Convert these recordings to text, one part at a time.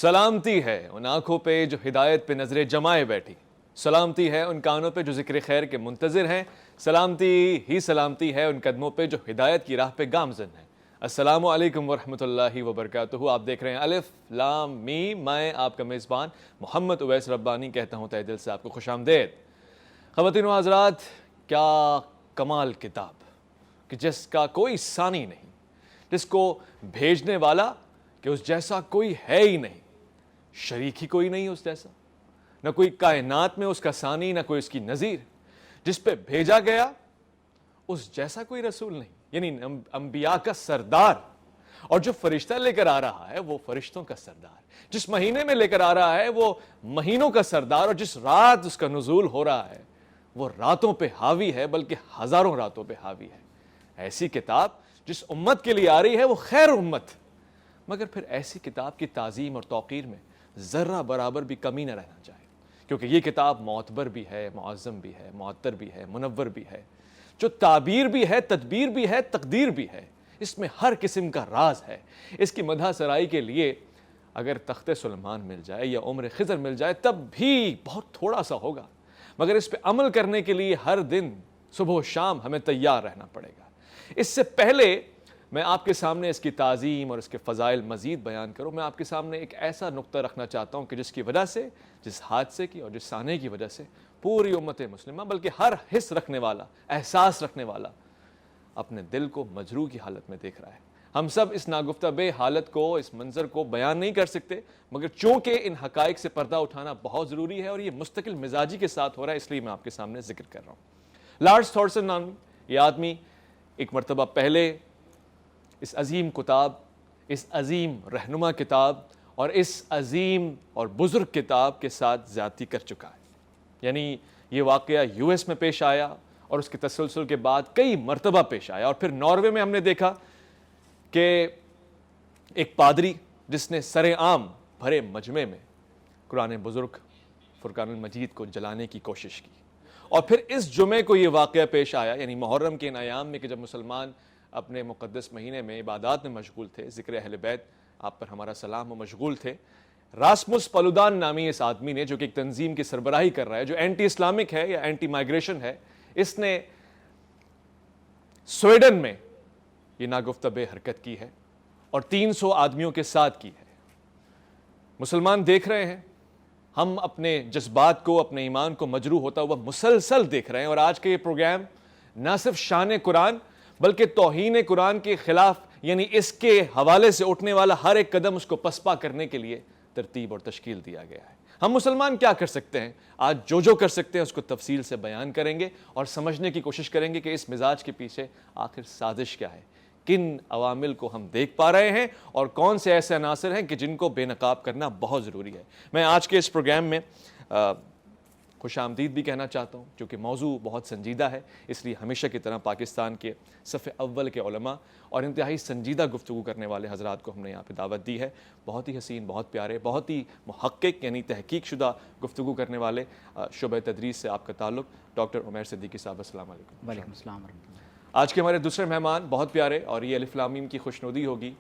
سلامتی ہے ان آنکھوں پہ جو ہدایت پہ نظریں جمائے بیٹھی، سلامتی ہے ان کانوں پہ جو ذکر خیر کے منتظر ہیں، سلامتی ہی سلامتی ہے ان قدموں پہ جو ہدایت کی راہ پہ گامزن ہیں۔ السلام علیکم ورحمۃ اللہ وبرکاتہ۔ آپ دیکھ رہے ہیں الف لام میم، میں آپ کا میزبان محمد اویس ربانی کہتا ہوں تہہ دل سے آپ کو خوش آمدید۔ خواتین و حضرات، کیا کمال کتاب کہ جس کا کوئی ثانی نہیں، جس کو بھیجنے والا کہ اس جیسا کوئی ہے ہی نہیں، شریک ہی کوئی نہیں اس جیسا، نہ کوئی کائنات میں اس کا ثانی، نہ کوئی اس کی نظیر، جس پہ بھیجا گیا اس جیسا کوئی رسول نہیں، یعنی انبیاء کا سردار، اور جو فرشتہ لے کر آ رہا ہے وہ فرشتوں کا سردار، جس مہینے میں لے کر آ رہا ہے وہ مہینوں کا سردار، اور جس رات اس کا نزول ہو رہا ہے وہ راتوں پہ حاوی ہے، بلکہ ہزاروں راتوں پہ حاوی ہے۔ ایسی کتاب جس امت کے لیے آ رہی ہے وہ خیر امت، مگر پھر ایسی کتاب کی تعظیم اور توقیر میں ذرہ برابر بھی کمی نہ رہنا چاہیے، کیونکہ یہ کتاب معتبر بھی ہے، معظم بھی ہے، معطر بھی ہے، منور بھی ہے، جو تعبیر بھی ہے، تدبیر بھی ہے، تقدیر بھی ہے، اس میں ہر قسم کا راز ہے۔ اس کی مدح سرائی کے لیے اگر تخت سلیمان مل جائے یا عمر خضر مل جائے تب بھی بہت تھوڑا سا ہوگا، مگر اس پہ عمل کرنے کے لیے ہر دن صبح و شام ہمیں تیار رہنا پڑے گا۔ اس سے پہلے میں آپ کے سامنے اس کی تعظیم اور اس کے فضائل مزید بیان کروں، میں آپ کے سامنے ایک ایسا نقطہ رکھنا چاہتا ہوں کہ جس کی وجہ سے، جس حادثے کی اور جس سانے کی وجہ سے پوری امت مسلمہ، بلکہ ہر حس رکھنے والا، احساس رکھنے والا اپنے دل کو مجروح کی حالت میں دیکھ رہا ہے۔ ہم سب اس ناگفتہ بے حالت کو، اس منظر کو بیان نہیں کر سکتے، مگر چونکہ ان حقائق سے پردہ اٹھانا بہت ضروری ہے اور یہ مستقل مزاجی کے ساتھ ہو رہا ہے، اس لیے میں آپ کے سامنے ذکر کر رہا ہوں۔ لارڈ تھورسن نامی یہ آدمی ایک مرتبہ پہلے اس عظیم کتاب، اس عظیم رہنما کتاب اور اس عظیم اور بزرگ کتاب کے ساتھ زیادتی کر چکا ہے۔ یعنی یہ واقعہ یو ایس میں پیش آیا اور اس کے تسلسل کے بعد کئی مرتبہ پیش آیا، اور پھر ناروے میں ہم نے دیکھا کہ ایک پادری جس نے سر عام بھرے مجمع میں قرآن بزرگ فرقان المجید کو جلانے کی کوشش کی، اور پھر اس جمعے کو یہ واقعہ پیش آیا، یعنی محرم کے ان ایام میں، کہ جب مسلمان اپنے مقدس مہینے میں عبادات میں مشغول تھے، ذکر اہل بیت، آپ پر ہمارا سلام، و مشغول تھے۔ راسمس پالودان نامی اس آدمی نے، جو کہ ایک تنظیم کی سربراہی کر رہا ہے، جو اینٹی اسلامک ہے یا اینٹی مائگریشن ہے، اس نے سویڈن میں یہ ناگفتہ بے حرکت کی ہے اور 300 آدمیوں کے ساتھ کی ہے۔ مسلمان دیکھ رہے ہیں، ہم اپنے جذبات کو، اپنے ایمان کو مجروح ہوتا ہوا مسلسل دیکھ رہے ہیں، اور آج کے یہ پروگرام نہ صرف شان قرآن بلکہ توہین قرآن کے خلاف، یعنی اس کے حوالے سے اٹھنے والا ہر ایک قدم اس کو پسپا کرنے کے لیے ترتیب اور تشکیل دیا گیا ہے۔ ہم مسلمان کیا کر سکتے ہیں؟ آج جو کر سکتے ہیں اس کو تفصیل سے بیان کریں گے اور سمجھنے کی کوشش کریں گے کہ اس مزاج کے پیچھے آخر سازش کیا ہے، کن عوامل کو ہم دیکھ پا رہے ہیں، اور کون سے ایسے عناصر ہیں کہ جن کو بے نقاب کرنا بہت ضروری ہے۔ میں آج کے اس پروگرام میں خوش آمدید بھی کہنا چاہتا ہوں، کیونکہ موضوع بہت سنجیدہ ہے، اس لیے ہمیشہ کی طرح پاکستان کے صف اول کے علماء اور انتہائی سنجیدہ گفتگو کرنے والے حضرات کو ہم نے یہاں پہ دعوت دی ہے۔ بہت ہی حسین، بہت پیارے، بہت ہی محقق یعنی تحقیق شدہ گفتگو کرنے والے، شعبہ تدریس سے آپ کا تعلق، ڈاکٹر عمیر صدیقی صاحب، السلام علیکم۔ وعلیکم السلام ورحمۃ اللہ۔ آج کے ہمارے دوسرے مہمان بہت پیارے، اور یہ الف لام میم کی خوشنودی ہوگی،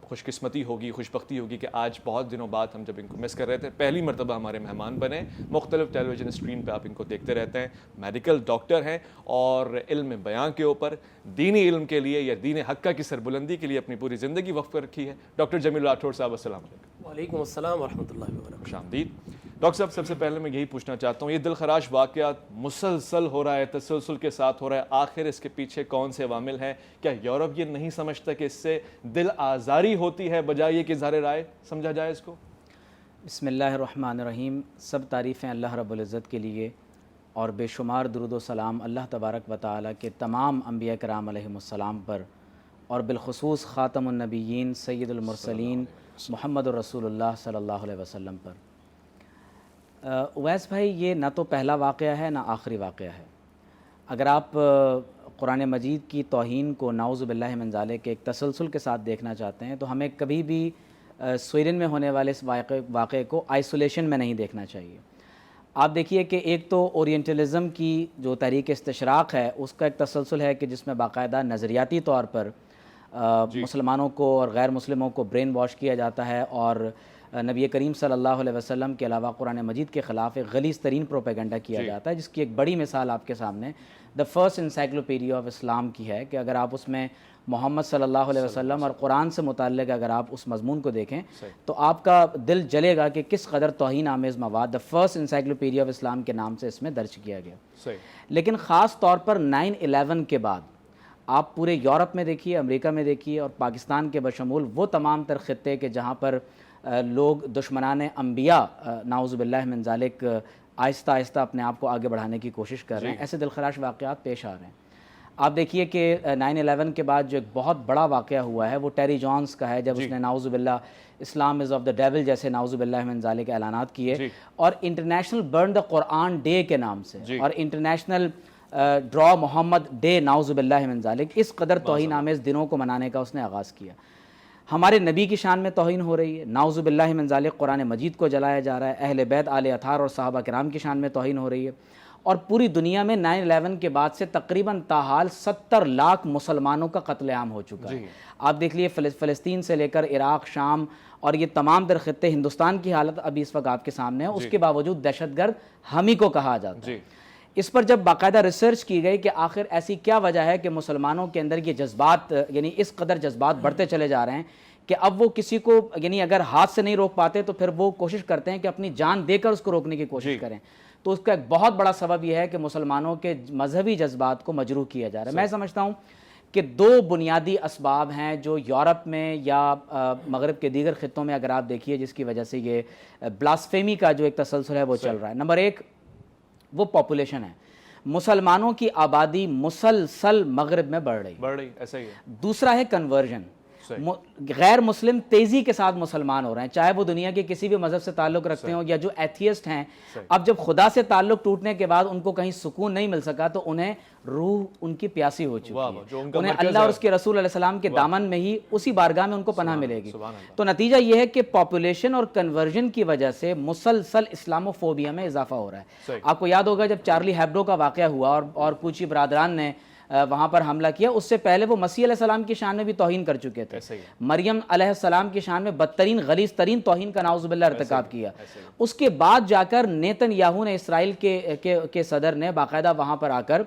خوش قسمتی ہوگی، خوش بختی ہوگی کہ آج بہت دنوں بعد ہم جب ان کو مس کر رہے تھے، پہلی مرتبہ ہمارے مہمان بنے۔ مختلف ٹیلی ویژن اسکرین پہ آپ ان کو دیکھتے رہتے ہیں، میڈیکل ڈاکٹر ہیں اور علم بیان کے اوپر، دینی علم کے لیے یا دین حقہ کی سربلندی کے لیے اپنی پوری زندگی وقف کر رکھی ہے۔ ڈاکٹر جمیل راٹھور صاحب، السلام علیکم۔ وعلیکم السلام ورحمۃ اللہ وبرکاتہ۔ خوش آمدید۔ ڈاکٹر صاحب، سب سے پہلے میں یہی پوچھنا چاہتا ہوں، یہ دل خراش واقعات مسلسل ہو رہا ہے، تسلسل کے ساتھ ہو رہا ہے، آخر اس کے پیچھے کون سے عوامل ہیں؟ کیا یورپ یہ نہیں سمجھتا کہ اس سے دل آزاری ہوتی ہے بجائے یہ کہ اظہار رائے سمجھا جائے اس کو؟ بسم اللہ الرحمن الرحیم۔ سب تعریفیں اللہ رب العزت کے لیے، اور بے شمار درود و سلام اللہ تبارک و تعالیٰ کے تمام انبیاء کرام علیہم السلام پر، اور بالخصوص خاتم النبیین سید المرسلین محمد الرسول اللہ صلی اللہ علیہ وسلم پر۔ اویس بھائی، یہ نہ تو پہلا واقعہ ہے نہ آخری واقعہ ہے۔ اگر آپ قرآن مجید کی توہین کو نعوذ باللہ من ذالک کے ایک تسلسل کے ساتھ دیکھنا چاہتے ہیں تو ہمیں کبھی بھی سویڈن میں ہونے والے اس واقعے کو آئسولیشن میں نہیں دیکھنا چاہیے۔ آپ دیکھیے کہ ایک تو اورینٹلزم کی جو تحریک استشراق ہے اس کا ایک تسلسل ہے کہ جس میں باقاعدہ نظریاتی طور پر مسلمانوں کو اور غیر مسلموں کو برین واش کیا جاتا ہے، اور نبی کریم صلی اللہ علیہ وسلم کے علاوہ قرآن مجید کے خلاف ایک غلیظ ترین پروپیگنڈا کیا جاتا ہے، جس کی ایک بڑی مثال آپ کے سامنے دا فرسٹ انسائکلوپیڈیا آف اسلام کی ہے کہ اگر آپ اس میں محمد صلی اللہ علیہ وسلم اور قرآن سے متعلق اگر آپ اس مضمون کو دیکھیں تو آپ کا دل جلے گا کہ کس قدر توہین آمیز مواد دا فرسٹ انسائکلوپیڈیا آف اسلام کے نام سے اس میں درج کیا گیا۔ لیکن خاص طور پر 9/11 کے بعد آپ پورے یورپ میں دیکھیے، امریکہ میں دیکھیے اور پاکستان کے بشمول وہ تمام تر خطے کہ جہاں پر لوگ دشمنان انبیاء نعوذ باللہ من ذالک آہستہ آہستہ اپنے آپ کو آگے بڑھانے کی کوشش کر رہے ہیں، ایسے دلخراش واقعات پیش آ رہے ہیں۔ آپ دیکھیے کہ 9/11 کے بعد جو ایک بہت بڑا واقعہ ہوا ہے وہ ٹیری جانز کا ہے، جب اس نے نعوذ باللہ اسلام از آف دا ڈیول جیسے نعوذ باللہ من ذالک اعلانات کیے اور international burn the Quran day کے نام سے اور انٹرنیشنل ڈرا محمد ڈے نعوذ باللہ من ذالک اس قدر توہین آمیز دنوں کو منانے کا اس نے آغاز کیا۔ ہمارے نبی کی شان میں توہین ہو رہی ہے، نعوذ باللہ من ذالک قرآن مجید کو جلایا جا رہا ہے، اہل بیت آل اطہار اور صحابہ کرام کی شان میں توہین ہو رہی ہے، اور پوری دنیا میں 9/11 کے بعد سے تقریباً تاحال 70 لاکھ مسلمانوں کا قتل عام ہو چکا ہے۔ آپ دیکھ لیے فلسطین سے لے کر عراق، شام اور یہ تمام در خطے، ہندوستان کی حالت ابھی اس وقت آپ کے سامنے ہے، اس کے باوجود دہشت گرد ہم ہی کو کہا جاتا ہے۔ اس پر جب باقاعدہ ریسرچ کی گئی کہ آخر ایسی کیا وجہ ہے کہ مسلمانوں کے اندر یہ جذبات یعنی اس قدر جذبات بڑھتے چلے جا رہے ہیں کہ اب وہ کسی کو یعنی اگر ہاتھ سے نہیں روک پاتے تو پھر وہ کوشش کرتے ہیں کہ اپنی جان دے کر اس کو روکنے کی کوشش کریں۔ تو اس کا ایک بہت بڑا سبب یہ ہے کہ مسلمانوں کے مذہبی جذبات کو مجروح کیا جا رہا ہے۔ میں سمجھتا ہوں کہ دو بنیادی اسباب ہیں جو یورپ میں یا مغرب کے دیگر خطوں میں اگر آپ دیکھیے جس کی وجہ سے یہ بلاسفیمی کا جو ایک تسلسل ہے وہ چل رہا ہے۔ نمبر ایک وہ پاپولیشن ہے، مسلمانوں کی آبادی مسلسل مغرب میں بڑھ رہی، ایسا ہی ہے۔ دوسرا ہے کنورژن، غیر مسلم تیزی کے ساتھ مسلمان ہو رہے ہیں، چاہے وہ دنیا کے کسی بھی مذہب سے تعلق رکھتے ہوں یا جو ایتھیسٹ ہیں۔ اب جب خدا سے تعلق ٹوٹنے کے بعد ان کو کہیں سکون نہیں مل سکا تو انہیں روح ان کی پیاسی ہو چکی ہے، انہیں اللہ اور اس کے رسول علیہ السلام کے دامن میں ہی اسی بارگاہ میں ان کو پناہ ملے گی۔ تو نتیجہ یہ ہے کہ پاپولیشن اور کنورژن کی وجہ سے مسلسل اسلاموفوبیا میں اضافہ ہو رہا ہے۔ آپ کو یاد ہوگا جب چارلی ہیبڈو کا واقعہ ہوا اور کوچی برادران نے وہاں پر حملہ کیا، اس سے پہلے وہ مسیح علیہ السلام کی شان میں بھی توہین کر چکے تھے، مریم علیہ السلام کی شان میں بدترین غلیظ ترین توہین کا نعوذ باللہ ارتکاب کیا۔ اس کے بعد جا کر نیتن یاہو نے، اسرائیل کے صدر نے باقاعدہ وہاں پر آ کر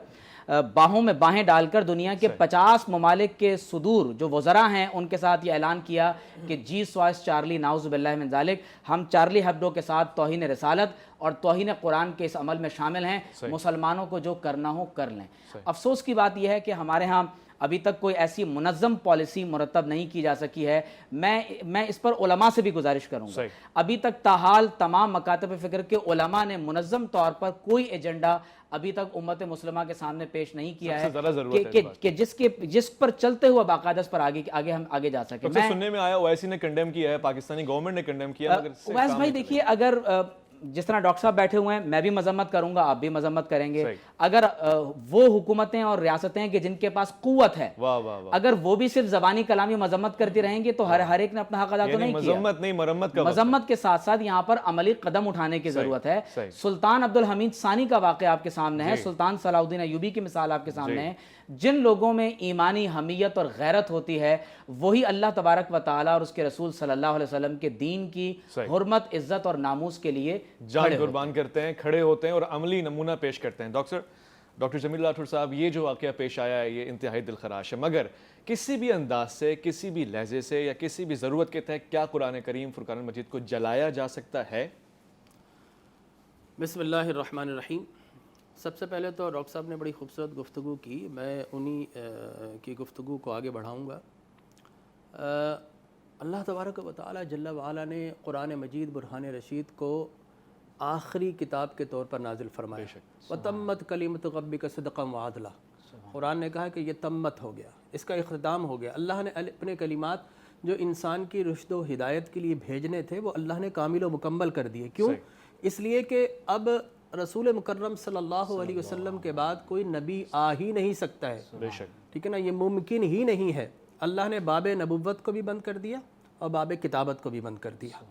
باہوں میں باہیں ڈال کر دنیا کے 50 ممالک کے صدور جو وزراء ہیں ان کے ساتھ یہ اعلان کیا کہ جیسس چارلی نعوذ باللہ من ذالک، ہم چارلی ہیبڈو کے ساتھ توہین رسالت اور توہین قرآن کے اس عمل میں شامل ہیں، مسلمانوں کو جو کرنا ہو کر لیں۔ افسوس کی بات یہ ہے کہ ہمارے ہاں ابھی تک کوئی ایسی منظم پالیسی مرتب نہیں کی جا سکی ہے۔ میں اس پر علماء سے بھی گزارش کروں گا، ابھی تک تاحال تمام مکاتب فکر کے علماء نے منظم طور پر کوئی ایجنڈا ابھی تک امت مسلمہ کے سامنے پیش نہیں کیا ہے کہ جس پر چلتے ہوئے باقاعدہ اس پر ہم آگے جا سکیں۔ سننے میں آیا اویسی نے کنڈیم کیا ہے، پاکستانی گورنمنٹ نے کنڈیم کیا، اویس بھائی دیکھیے، اگر جس طرح ڈاکٹر صاحب بیٹھے ہوئے ہیں میں بھی مذمت کروں گا، آپ بھی مذمت کریں گے، اگر وہ حکومتیں اور ریاستیں کہ جن کے پاس قوت ہے اگر وہ بھی صرف زبانی کلامی مذمت کرتی رہیں گے تو ہر ایک نے اپنا حق ادا تو نہیں کیا۔ مذمت کے ساتھ ساتھ یہاں پر عملی قدم اٹھانے کی ضرورت ہے۔ سلطان عبد الحمید ثانی کا واقعہ آپ کے سامنے ہے، سلطان صلاح الدین ایوبی کی مثال آپ کے سامنے ہے۔ جن لوگوں میں ایمانی حمیت اور غیرت ہوتی ہے وہی اللہ تبارک و تعالیٰ اور اس کے رسول صلی اللہ علیہ وسلم کے دین کی حرمت، عزت اور ناموس کے لیے جان قربان کرتے ہیں، کھڑے ہوتے ہیں اور عملی نمونہ پیش کرتے ہیں۔ ڈاکٹر جمیل راٹھور صاحب، یہ جو واقعہ پیش آیا ہے یہ انتہائی دلخراش ہے، مگر کسی بھی انداز سے، کسی بھی لہجے سے یا کسی بھی ضرورت کے تحت کیا قرآن کریم فرقان مجید کو جلایا جا سکتا ہے؟ بسم اللہ الرحمن الرحیم۔ سب سے پہلے تو ڈاکٹر صاحب نے بڑی خوبصورت گفتگو کی، میں انہی کی گفتگو کو آگے بڑھاؤں گا۔ اللہ تبارک و تعالی جل وعلا نے قرآن مجید برہان رشید کو آخری کتاب کے طور پر نازل فرمایا۔ وَتَمَّتْ كَلِمَتُ رَبِّكَ صِدْقًا وَعَدْلًا، قرآن نے کہا کہ یہ تمت ہو گیا، اس کا اختتام ہو گیا۔ اللہ نے اپنے کلمات جو انسان کی رشد و ہدایت کے لیے بھیجنے تھے وہ اللہ نے کامل و مکمل کر دیے۔ کیوں؟ اس لیے کہ اب رسول مکرم صلی اللہ علیہ وسلم کے بعد کوئی نبی آ ہی نہیں سکتا ہے، ٹھیک ہے نا، یہ ممکن ہی نہیں ہے۔ اللہ نے باب نبوت کو بھی بند کر دیا اور باب کتابت کو بھی بند کر دیا۔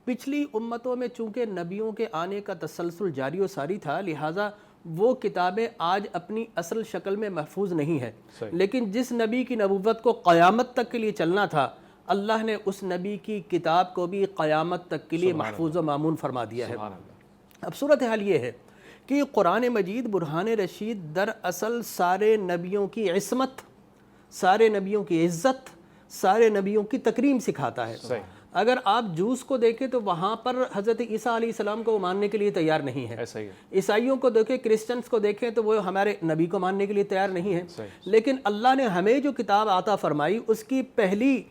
پچھلی امتوں میں چونکہ نبیوں کے آنے کا تسلسل جاری و ساری تھا، لہٰذا وہ کتابیں آج اپنی اصل شکل میں محفوظ نہیں ہے، لیکن جس نبی کی نبوت کو قیامت تک کے لیے چلنا تھا اللہ نے اس نبی کی کتاب کو بھی قیامت تک کے لیے محفوظ و مامون فرما دیا ہے۔ اب صورتحال یہ ہے کہ قرآن مجید برہان رشید دراصل سارے نبیوں کی عصمت، سارے نبیوں کی عزت، سارے نبیوں کی تکریم سکھاتا ہے۔ اگر آپ جوس کو دیکھیں تو وہاں پر حضرت عیسیٰ علیہ السلام کو وہ ماننے کے لیے تیار نہیں ہے، عیسائیوں کو دیکھیں، کرسچنز کو دیکھیں تو وہ ہمارے نبی کو ماننے کے لیے تیار نہیں ہے۔ لیکن اللہ نے ہمیں جو کتاب عطا فرمائی اس کی پہلی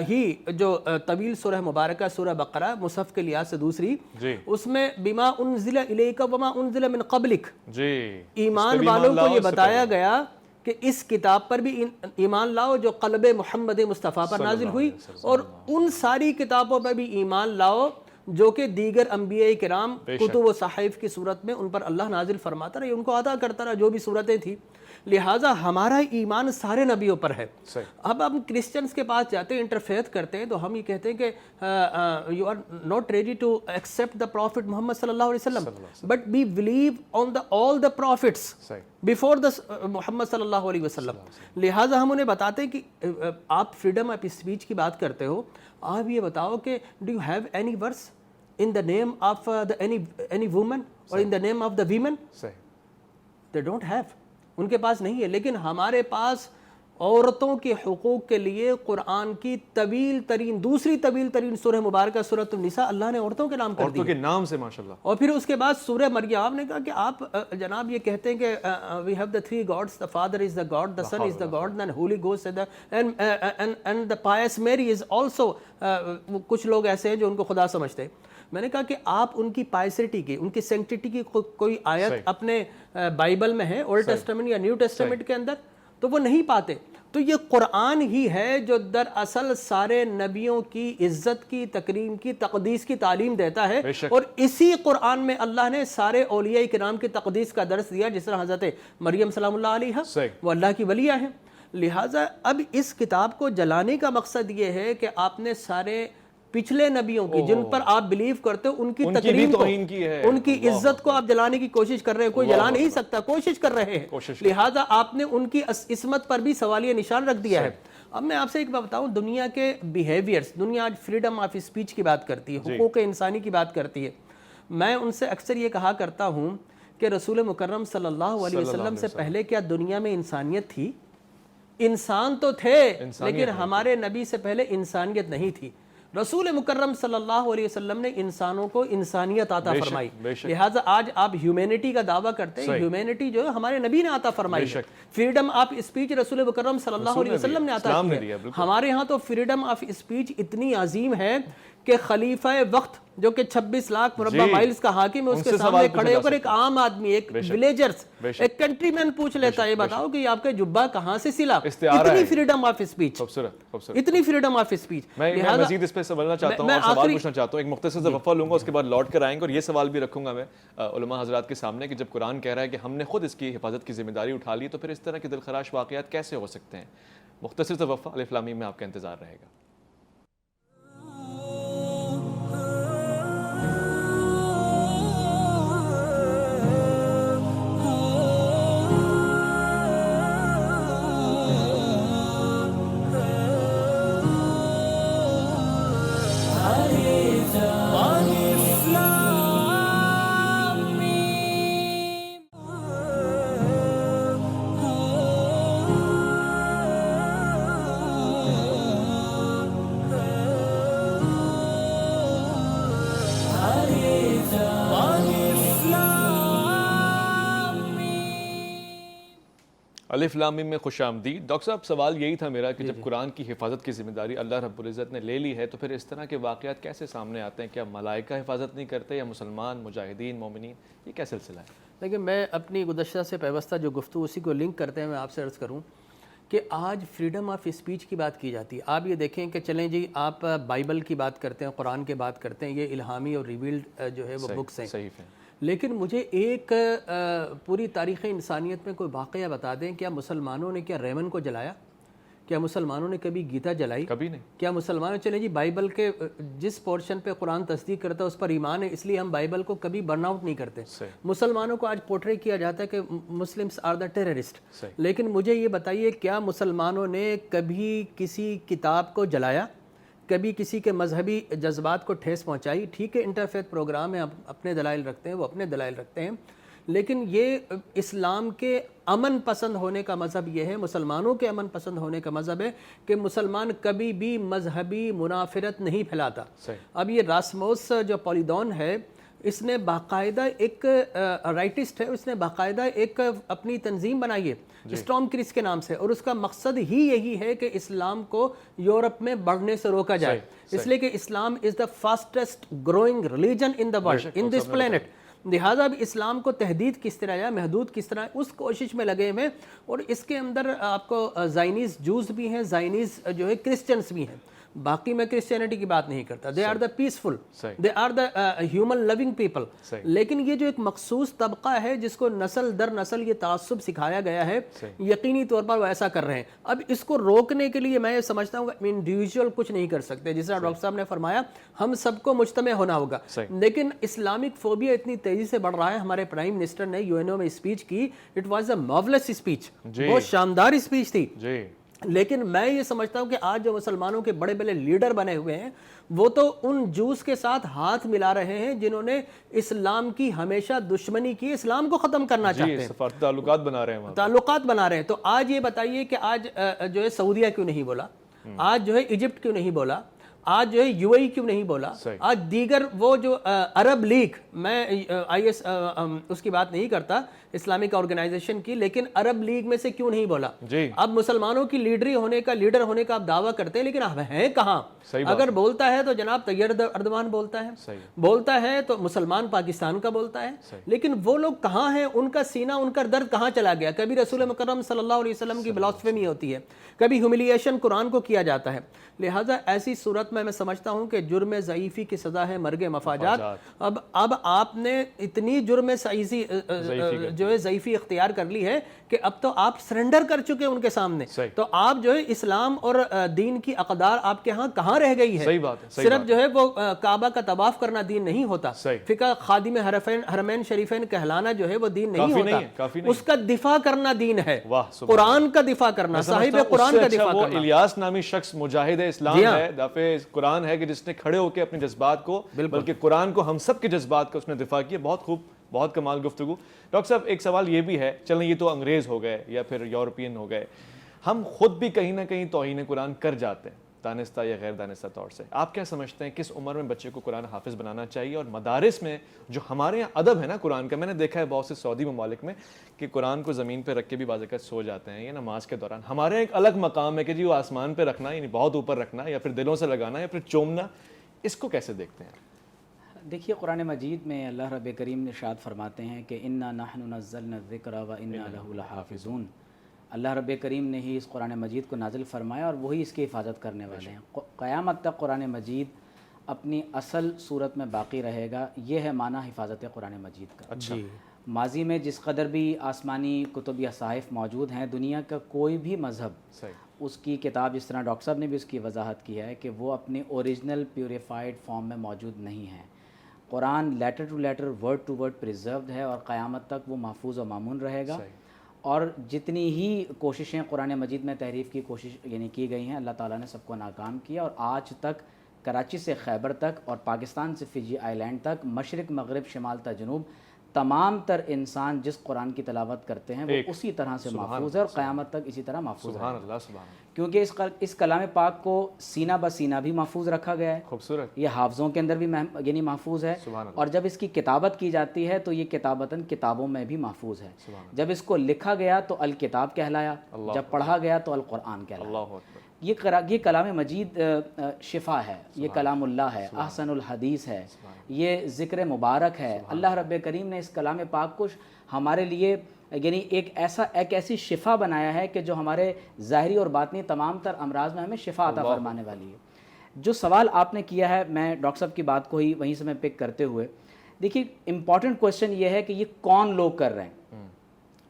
ہی جو طویل سورہ مبارکہ سورہ بقرہ مصحف کے لحاظ سے دوسری، اس میں بما انزل الیک وما انزل من قبلک، ایمان والوں کو یہ بتایا گیا کہ اس کتاب پر بھی ایمان لاؤ جو قلب محمد مصطفیٰ پر نازل ہوئی، اور ان ساری کتابوں پر بھی ایمان لاؤ جو کہ دیگر انبیاء کرام کتب و صحائف کی صورت میں ان پر اللہ نازل فرماتا رہا، ان کو عطا کرتا رہا جو بھی صورتیں تھی۔ لہٰذا ہمارا ایمان سارے نبیوں پر ہے۔ اب ہم کرسچنز کے پاس جاتے ہیں، انٹرفیتھ کرتے ہیں، تو ہم یہ کہتے ہیں کہ you are not ready to accept the prophet Muhammad صلی اللہ علیہ وسلم، but we believe on the all the prophets before the Muhammad صلی اللہ علیہ وسلم۔ لہٰذا ہم انہیں بتاتے ہیں کہ آپ فریڈم آف اسپیچ کی بات کرتے ہو، آپ یہ بتاؤ کہ do you have any verse in the name of any woman or in the name of the women? They don't have. ان کے پاس نہیں ہے۔ لیکن ہمارے پاس عورتوں کے حقوق کے لیے قرآن کی طویل ترین دوسری طویل ترین سورہ مبارکہ سورۃ النساء اللہ نے عورتوں کے نام کر دی، عورتوں کے نام سے ماشاءاللہ۔ اور پھر اس کے بعد سورہ مریم، آپ نے کہا کہ آپ جناب یہ کہتے ہیں کہ we have the three gods, the father is the god, the son is the god, and holy ghost is the and the pious Mary is also کچھ لوگ ایسے ہیں جو ان کو خدا سمجھتے ہیں۔ میں نے کہا کہ آپ ان کی پائسٹی کی، ان کی سینکٹیٹی کی کوئی آیت اپنے بائبل میں ہے، اولڈ ٹیسٹمنٹ یا نیو ٹیسٹمنٹ کے اندر؟ تو وہ نہیں پاتے۔ تو یہ قرآن ہی ہے جو دراصل سارے نبیوں کی عزت کی، تکریم کی، تقدیس کی تعلیم دیتا ہے، اور اسی قرآن میں اللہ نے سارے اولیاء کرام کی تقدیس کا درس دیا، جس طرح حضرت مریم سلام اللہ علیہا وہ اللہ کی ولیہ ہیں۔ لہٰذا اب اس کتاب کو جلانے کا مقصد یہ ہے کہ آپ نے سارے پچھلے نبیوں کی جن پر آپ بلیو کرتے ہو ان کی تکریم کو، ان کی عزت کو آپ جلانے کی کوشش کر رہے ہیں۔ کوئی جلا نہیں سکتا، کوشش کر رہے ہیں، لہٰذا آپ نے ان کی عصمت پر بھی سوالیہ نشان رکھ دیا ہے۔ اب میں آپ سے ایک بات بتاؤں، دنیا کے بیہیویئرز، دنیا آج فریڈم آف اسپیچ کی بات کرتی ہے، حقوق انسانی کی بات کرتی ہے۔ میں ان سے اکثر یہ کہا کرتا ہوں کہ رسول مکرم صلی اللہ علیہ وسلم سے پہلے کیا دنیا میں انسانیت تھی؟ انسان تو تھے، لیکن ہمارے نبی سے پہلے انسانیت نہیں تھی۔ رسول مکرم صلی اللہ علیہ وسلم نے انسانوں کو انسانیت عطا فرمائی، لہٰذا آج آپ ہیومینٹی کا دعویٰ کرتے ہیں، ہیومینٹی جو ہے ہمارے نبی نے عطا فرمائی ہے۔ فریڈم آف اسپیچ رسول مکرم صلی اللہ علیہ وسلم نے عطا کی ہے۔ ہمارے ہاں تو فریڈم آف اسپیچ اتنی عظیم ہے کہ خلیفہ وقت جو کہ 26 لاکھ مربع مائلز کا حاکم ہے، اس کے سامنے کھڑے ہو کر ایک عام آدمی، ایک ولیجرز، ایک کنٹری مین پوچھ لیتا ہے، یہ بتاؤ کہ آپ کا جبہ کہاں سے سلا؟ اتنی فریڈم آف اسپیچ، اتنی فریڈم آف اسپیچ۔ میں مزید اس پہ سوالنا چاہتا ہوں اور سوال پوچھنا چاہتا ہوں، ایک مختصر سا وقفہ لوں گا، اس کے بعد لوٹ کر آئیں گے، اور یہ سوال بھی رکھوں گا میں علماء حضرات کے سامنے کہ جب قرآن کہہ رہا ہے کہ ہم نے خود اس کی حفاظت کی ذمہ داری اٹھا لی، تو پھر اس طرح کے دلخراش واقعات کیسے ہو سکتے ہیں؟ مختصر سا وقفہ، الف لام میم میں آپ کا انتظار رہے گا۔ الف لام میم میں خوش آمدید۔ ڈاکٹر صاحب سوال یہی تھا میرا کہ جب قرآن کی حفاظت کی ذمہ داری اللہ رب العزت نے لے لی ہے تو پھر اس طرح کے واقعات کیسے سامنے آتے ہیں؟ کیا ملائکہ حفاظت نہیں کرتے یا مسلمان، مجاہدین، مومنین؟ یہ کیا سلسلہ ہے؟ لیکن میں اپنی گزشتہ سے پیوستہ جو گفتگو اسی کو لنک کرتے ہیں میں آپ سے عرض کروں کہ آج فریڈم آف اسپیچ کی بات کی جاتی ہے۔ آپ یہ دیکھیں کہ چلیں جی آپ بائبل کی بات کرتے ہیں، قرآن کی بات کرتے ہیں، یہ الہامی اور ریویلڈ جو ہے وہ بکس ہیں، صحیح ہے، لیکن مجھے ایک پوری تاریخ انسانیت میں کوئی واقعہ بتا دیں، کیا مسلمانوں نے کیا ریمن کو جلایا؟ کیا مسلمانوں نے کبھی گیتا جلائی؟ کبھی نہیں. کیا مسلمانوں چلے جی بائبل کے جس پورشن پہ قرآن تصدیق کرتا ہے اس پر ایمان ہے اس لیے ہم بائبل کو کبھی برن آؤٹ نہیں کرتے. مسلمانوں کو آج پورٹری کیا جاتا ہے کہ مسلمس آر دا ٹیررسٹ. لیکن مجھے یہ بتائیے کیا مسلمانوں نے کبھی کسی کتاب کو جلایا؟ کبھی کسی کے مذہبی جذبات کو ٹھیس پہنچائی؟ ٹھیک ہے انٹرفیتھ پروگرام ہے، اپنے دلائل رکھتے ہیں، وہ اپنے دلائل رکھتے ہیں، لیکن یہ اسلام کے امن پسند ہونے کا مذہب یہ ہے، مسلمانوں کے امن پسند ہونے کا مذہب ہے کہ مسلمان کبھی بھی مذہبی منافرت نہیں پھیلاتا. اب یہ راسموس جو پولیدون ہے اس نے باقاعدہ ایک رائٹسٹ ہے، اس نے باقاعدہ ایک اپنی تنظیم بنائی ہے اسٹارم کرس کے نام سے، اور اس کا مقصد ہی یہی ہے کہ اسلام کو یورپ میں بڑھنے سے روکا جائے، اس لیے کہ Islam is the fastest growing religion in the world in this planet. لہٰذا اب اسلام کو تحدید کس طرح یا محدود کس طرح اس کوشش میں لگے ہوئے، اور اس کے اندر آپ کو زائنیز جوز بھی ہیں، زائنیز جو ہے کرسچنس بھی ہیں. باقی میں کرسچینٹی کی بات نہیں کرتا، they are the peaceful, they are the human loving people. لیکن یہ جو ایک مخصوص طبقہ ہے جس کو نسل در نسل یہ تعصب سکھایا گیا ہے، یقینی طور پر وہ ایسا کر رہے ہیں. اب اس کو روکنے کے لیے میں یہ سمجھتا ہوں کہ انڈیویجول کچھ نہیں کر سکتے، جس طرح ڈاکٹر صاحب نے فرمایا ہم سب کو مجتمع ہونا ہوگا. لیکن اسلامک فوبیا اتنی تیزی سے بڑھ رہا ہے. ہمارے پرائم منسٹر نے UN میں اسپیچ کی، it was a marvels speech, بہت شاندار اسپیچ تھی. لیکن میں یہ سمجھتا ہوں کہ آج جو مسلمانوں کے بڑے بڑے لیڈر بنے ہوئے ہیں وہ تو ان جوس کے ساتھ ہاتھ ملا رہے ہیں جنہوں نے اسلام کی ہمیشہ دشمنی کی، اسلام کو ختم کرنا چاہتے ہیں، سفارتی تعلقات بنا رہے ہیں، تعلقات بنا رہے ہیں. تو آج یہ بتائیے کہ آج جو ہے سعودیہ کیوں نہیں بولا، آج جو ہے ایجپٹ کیوں نہیں بولا، آج جو ہے UAE کیوں نہیں بولا، آج دیگر وہ جو عرب لیگ، میں IS اس کی بات نہیں کرتا اسلامک آرگنائزیشن کی، لیکن عرب لیگ میں سے کیوں نہیں بولا؟ اب مسلمانوں کی لیڈر ہونے کا آپ دعویٰ کرتے ہیں، لیکن اب ہیں کہاں؟ اگر بولتا ہے تو جناب طیب اردوان بولتا ہے، بولتا ہے تو مسلمان پاکستان کا بولتا ہے، لیکن وہ لوگ کہاں ہیں؟ ان کا سینہ، ان کا درد کہاں چلا گیا؟ کبھی رسول مکرم صلی اللہ علیہ وسلم کی بلاسفیمی ہوتی ہے، کبھی ہیوملیشن قرآن کو کیا جاتا ہے. لہٰذا ایسی صورت میں سمجھتا ہوں کہ جرم ضعیفی کی سزا ہے مرگ مفاجات. اب آپ نے اتنی جرم جو ہے ضعیفی اختیار کر لی ہے کہ اب تو آپ سرنڈر کر چکے ان کے سامنے. تو آپ جو ہے اسلام اور دین کی اقدار آپ کے ہاں کہاں رہ گئی ہے؟ صرف جو ہے وہ کعبہ کا طواف کرنا دین نہیں ہوتا، فقہ خادم حرمین شریفین کہلانا جو ہے وہ دین نہیں ہوتا، اس کا دفاع کرنا دین ہے، قرآن کا دفاع کرنا، صاحب قرآن کا دفاع کرنا. الیاس نامی شخص مجاہد اسلام ہے، دافع قرآن ہے، کہ جس نے کھڑے ہو کے اپنے جذبات کو، بلکہ قرآن کو، ہم سب کے جذبات کو اس نے دفاع کیا. بہت خوب، بہت کمال گفتگو. ڈاکٹر صاحب ایک سوال یہ بھی ہے، چلیں یہ تو انگریز ہو گئے یا پھر یورپین ہو گئے، ہم خود بھی کہیں نہ کہیں توہین قرآن کر جاتے ہیں دانستہ یا غیر دانستہ طور سے. آپ کیا سمجھتے ہیں کس عمر میں بچے کو قرآن حافظ بنانا چاہیے؟ اور مدارس میں جو ہمارے یہاں ادب ہے نا قرآن کا، میں نے دیکھا ہے بہت سے سعودی ممالک میں کہ قرآن کو زمین پہ رکھ کے بھی بعض اوقات سو جاتے ہیں یا نماز کے دوران. ہمارے ایک الگ مقام ہے کہ جی وہ آسمان پہ رکھنا، یعنی بہت اوپر رکھنا، یا پھر دلوں سے لگانا، یا پھر چومنا. اس کو کیسے دیکھتے ہیں؟ دیکھیے قرآن مجید میں اللہ رب کریم نے ارشاد فرماتے ہیں کہ انا نحن نزلنا الذکر و انا لہ لحافظون. اللہ رب کریم نے ہی اس قرآن مجید کو نازل فرمایا اور وہی اس کی حفاظت کرنے والے ہیں. قیامت تک قرآن مجید اپنی اصل صورت میں باقی رہے گا. یہ ہے معنی حفاظت قرآن مجید کا. ماضی میں جس قدر بھی آسمانی کتب یا صحائف موجود ہیں، دنیا کا کوئی بھی مذہب اس کی کتاب، جس طرح ڈاکٹر صاحب نے بھی اس کی وضاحت کی ہے کہ وہ اپنے اوریجنل پیوریفائڈ فارم میں موجود نہیں ہیں. قرآن letter to letter, word to word preserved ہے اور قیامت تک وہ محفوظ و مامون رہے گا. اور جتنی ہی کوششیں قرآن مجید میں تحریف کی کوشش یعنی کی گئی ہیں، اللہ تعالیٰ نے سب کو ناکام کیا. اور آج تک کراچی سے خیبر تک اور پاکستان سے فجی آئی لینڈ تک، مشرق مغرب شمال تا جنوب، تمام تر انسان جس قرآن کی تلاوت کرتے ہیں وہ اسی طرح سے محفوظ ہے اور قیامت تک اسی طرح محفوظ ہے. کیونکہ اس کلام پاک کو سینہ بہ سینہ بھی محفوظ رکھا گیا ہے. خوبصورت. یہ حافظوں کے اندر بھی یعنی محفوظ ہے. اور جب اس کی کتابت کی جاتی ہے تو یہ کتابتاً کتابوں میں بھی محفوظ ہے. جب اس کو لکھا گیا تو الکتاب کہلایا، جب پڑھا گیا تو القرآن کہلایا. یہ کلام مجید شفا ہے، یہ کلام اللہ ہے، احسن الحدیث ہے، یہ ذکر مبارک ہے. اللہ رب کریم نے اس کلام پاک کو ہمارے لیے یعنی ایک ایسی شفا بنایا ہے کہ جو ہمارے ظاہری اور باطنی تمام تر امراض میں ہمیں شفا عطا فرمانے والی ہے. جو سوال آپ نے کیا ہے، میں ڈاکٹر صاحب کی بات کو ہی وہیں سے میں پک کرتے ہوئے، دیکھیے امپورٹنٹ کویشچن یہ ہے کہ یہ کون لوگ کر رہے ہیں.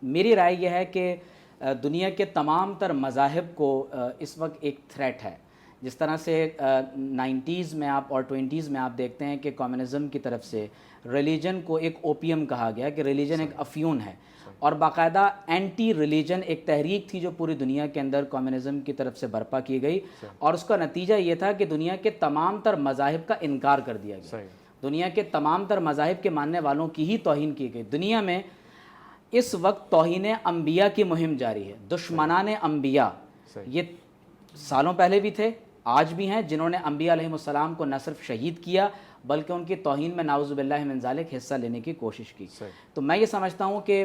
میری رائے یہ ہے کہ دنیا کے تمام تر مذاہب کو اس وقت ایک تھریٹ ہے. جس طرح سے 90s میں آپ اور 20s میں آپ دیکھتے ہیں کہ کمیونزم کی طرف سے ریلیجن کو ایک اوپیم کہا گیا کہ ریلیجن ایک افیون ہے, اور باقاعدہ اینٹی ریلیجن ایک تحریک تھی جو پوری دنیا کے اندر کمیونزم کی طرف سے برپا کی گئی, اور اس کا نتیجہ یہ تھا کہ دنیا کے تمام تر مذاہب کا انکار کر دیا گیا. دنیا کے تمام تر مذاہب کے ماننے والوں کی ہی توہین کی گئی. دنیا میں اس وقت توہین انبیاء کی مہم جاری ہے. دشمنان انبیاء یہ سالوں پہلے بھی تھے, آج بھی ہیں, جنہوں نے انبیاء علیہ السلام کو نہ صرف شہید کیا بلکہ ان کی توہین میں نعوذ باللہ من ذالک حصہ لینے کی کوشش کی. تو میں یہ سمجھتا ہوں کہ